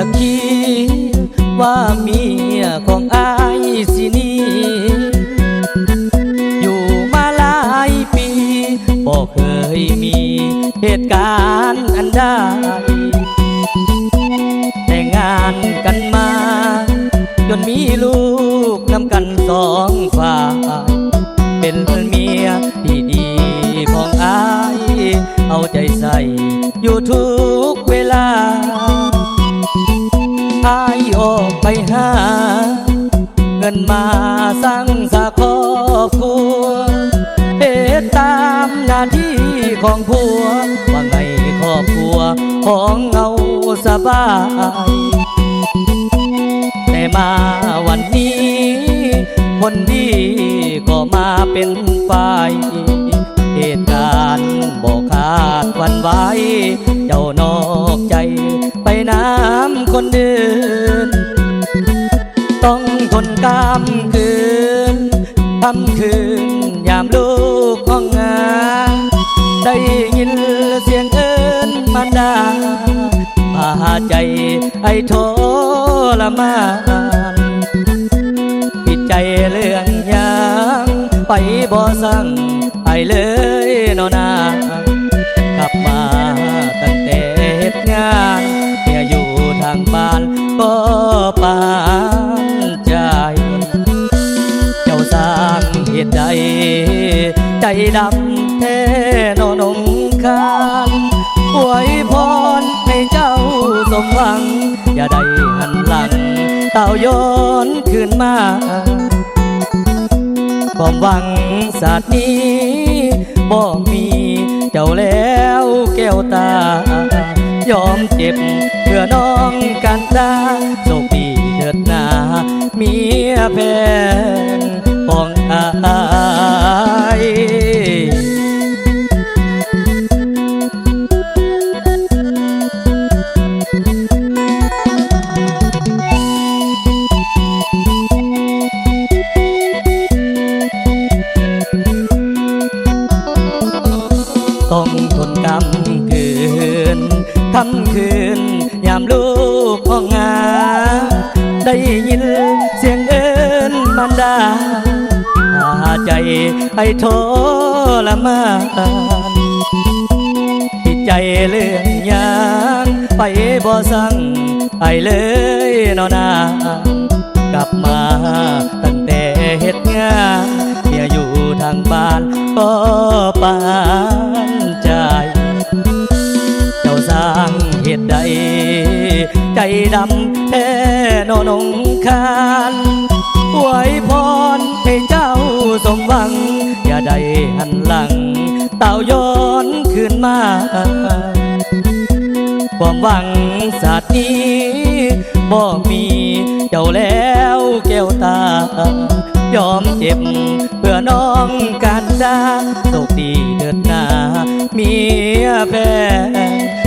อย่าคิดว่าเมียของอายสินี้อยู่มาหลายปีบ่เคยมีเหตุการณ์อันใดแต่งงานกันมาจนมีลูกนำกันสองฝ่ายเป็นเมียที่ดีของอายเอาใจใส่อยู่ทุกเวลาอายออกไปหาเงินมาสร้างสาครอบครัวเหตุตามหน้าที่ของผัวว่าไงครอบครัวของเราสบายแต่มาวันนี้คนดีก็มาเป็นฝ่ายเหตุการณ์บอกขาดวันไว้เจ้านอกใจไปน้ำคนเดินต้องทนกำคืนทำคืนยามลูกห้องงานได้ยินเสียงเอิ้นมารดาพาใจไอ้ทรมานปิดใจเรื่องยังไปบ่สั่งไปเลยนอนากลับมาตั้งแต่เหตุงานเมียอยู่ทางบ้านก็ปานใจเจ้าสร้างเหตุใดใจดำแท้นอนงคานอวยพรให้เจ้าสมหวังอย่าได้หันหลังเต่าย้อนคืนมาความหวังศาสตร์นี้บ่มีเจ้าแล้วแก้วตายอมเจ็บเพื่อน้องกันตาโชคดีเถิดนาเมียแพงของอายต้องทนกำคืนทำคืนยามลูกห้องงาได้ยินเสียงเอิ้นมารดาพาใจให้ทรมานติดใจเรื่องยังไปบ่สั่งไปเลยนอนากลับมาตั้งแต่เหตุงานเมียอยู่ทางบ้านก็ปานใจเจ้าสร้างเหตุใดใจดำแท้นอนงคานอวยพรให้เจ้าสมหวังอย่าได้หันหลังเต่าย้อนคืนมาความหวังศาสตร์นี้บ่มีเจ้าแล้วแก้วตายอมเจ็บเพื่อน้องกันดาโชคดีเถิดนาเมียแพง